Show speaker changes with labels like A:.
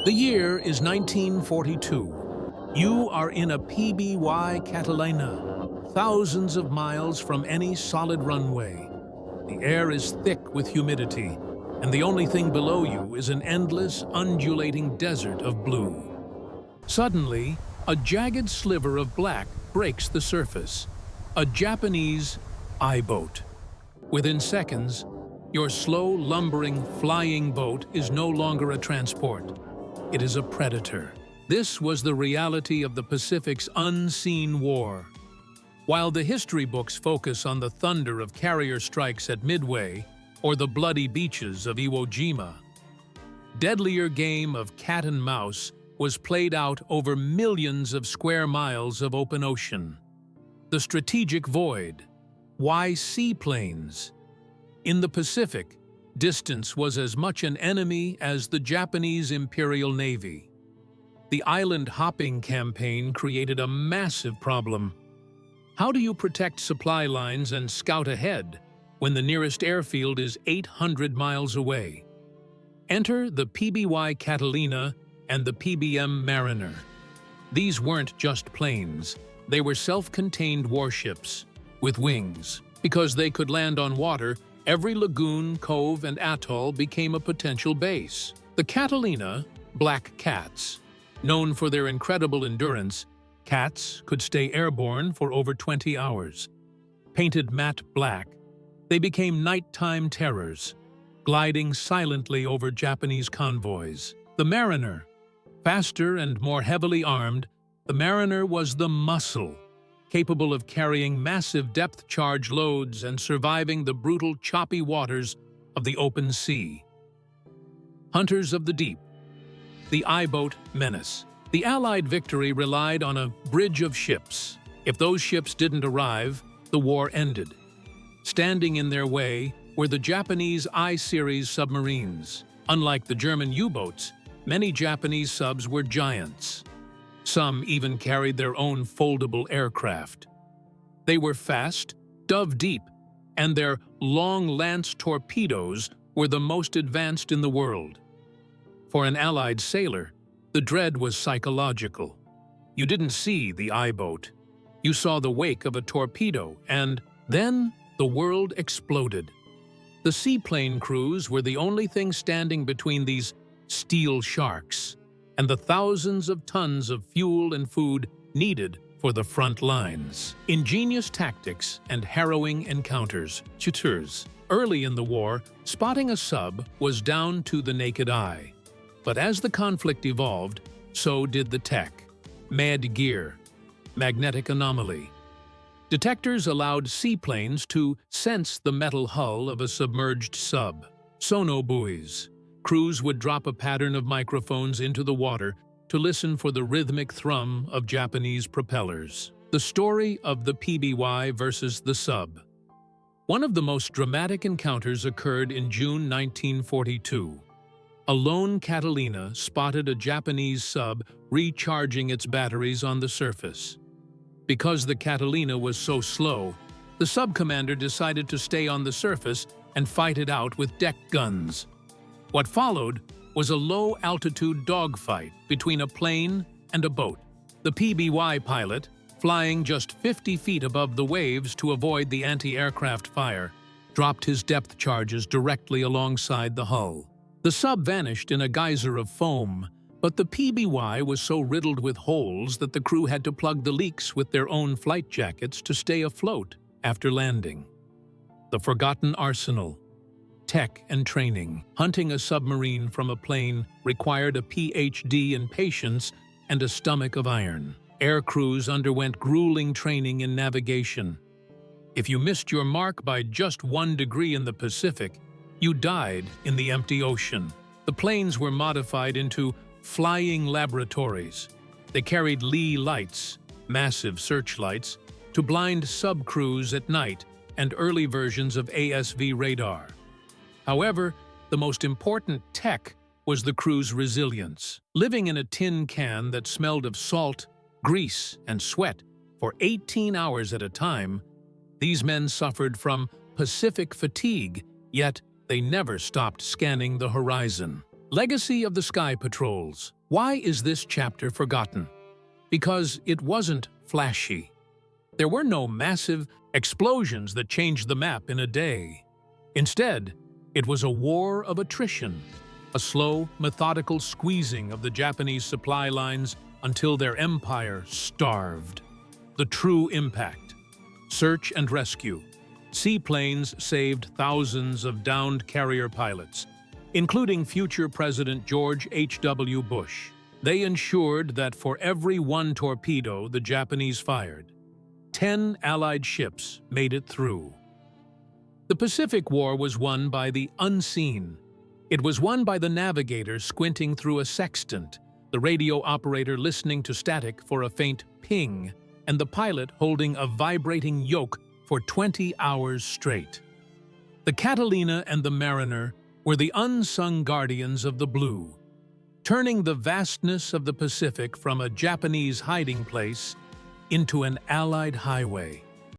A: The year is 1942. You are in a PBY Catalina, thousands of miles from any solid runway. The air is thick with humidity, and the only thing below you is an endless, undulating desert of blue. Suddenly, a jagged sliver of black breaks the surface. A Japanese I-boat. Within seconds, your slow, lumbering, flying boat is no longer a transport. It is a predator. This was the reality of the Pacific's unseen war. While the history books focus on the thunder of carrier strikes at Midway or the bloody beaches of Iwo Jima, deadlier game of cat and mouse was played out over millions of square miles of open ocean. The strategic void. Why seaplanes? In the Pacific, distance was as much an enemy as the Japanese Imperial Navy. The island-hopping campaign created a massive problem. How do you protect supply lines and scout ahead when the nearest airfield is 800 miles away? Enter the PBY Catalina and the PBM Mariner. These weren't just planes. They were self-contained warships with wings. Because they could land on water, every lagoon, cove, and atoll became a potential base. The Catalina, black cats. Known for their incredible endurance, cats could stay airborne for over 20 hours. Painted matte black, they became nighttime terrors, gliding silently over Japanese convoys. The Mariner. Faster and more heavily armed, the Mariner was the muscle, capable of carrying massive depth-charge loads and surviving the brutal, choppy waters of the open sea. Hunters of the deep. The I-boat Menace. The Allied victory relied on a bridge of ships. If those ships didn't arrive, the war ended. Standing in their way were the Japanese I-series submarines. Unlike the German U-boats, many Japanese subs were giants. Some even carried their own foldable aircraft. They were fast, dove-deep, and their long lance torpedoes were the most advanced in the world. For an Allied sailor, the dread was psychological. You didn't see the I-boat. You saw the wake of a torpedo, and then the world exploded. The seaplane crews were the only thing standing between these steel sharks and the thousands of tons of fuel and food needed for the front lines. Ingenious tactics and harrowing encounters. Shooters. Early in the war, spotting a sub was down to the naked eye. But as the conflict evolved, so did the tech. Mad gear. Magnetic anomaly. Detectors allowed seaplanes to sense the metal hull of a submerged sub. Sonobuoys. Crews would drop a pattern of microphones into the water to listen for the rhythmic thrum of Japanese propellers. The story of the PBY versus the sub. One of the most dramatic encounters occurred in June 1942. A lone Catalina spotted a Japanese sub recharging its batteries on the surface. Because the Catalina was so slow, the sub commander decided to stay on the surface and fight it out with deck guns. What followed was a low-altitude dogfight between a plane and a boat. The PBY pilot, flying just 50 feet above the waves to avoid the anti-aircraft fire, dropped his depth charges directly alongside the hull. The sub vanished in a geyser of foam, but the PBY was so riddled with holes that the crew had to plug the leaks with their own flight jackets to stay afloat after landing. The forgotten arsenal. Tech and training. Hunting a submarine from a plane required a PhD in patience and a stomach of iron. Air crews underwent grueling training in navigation. If you missed your mark by just 1 degree in the Pacific, you died in the empty ocean. The planes were modified into flying laboratories. They carried Lee lights, massive searchlights, to blind sub-crews at night and early versions of ASV radar. However, the most important tech was the crew's resilience. Living in a tin can that smelled of salt, grease, and sweat for 18 hours at a time, these men suffered from Pacific fatigue, yet they never stopped scanning the horizon. Legacy of the Sky Patrols. Why is this chapter forgotten? Because it wasn't flashy. There were no massive explosions that changed the map in a day. Instead, it was a war of attrition, a slow, methodical squeezing of the Japanese supply lines until their empire starved. The true impact: search and rescue. Seaplanes saved thousands of downed carrier pilots, including future President George H.W. Bush. They ensured that for every one torpedo the Japanese fired, 10 Allied ships made it through. The Pacific War was won by the unseen. It was won by the navigator squinting through a sextant, the radio operator listening to static for a faint ping, and the pilot holding a vibrating yoke for 20 hours straight. The Catalina and the Mariner were the unsung guardians of the blue, turning the vastness of the Pacific from a Japanese hiding place into an Allied highway.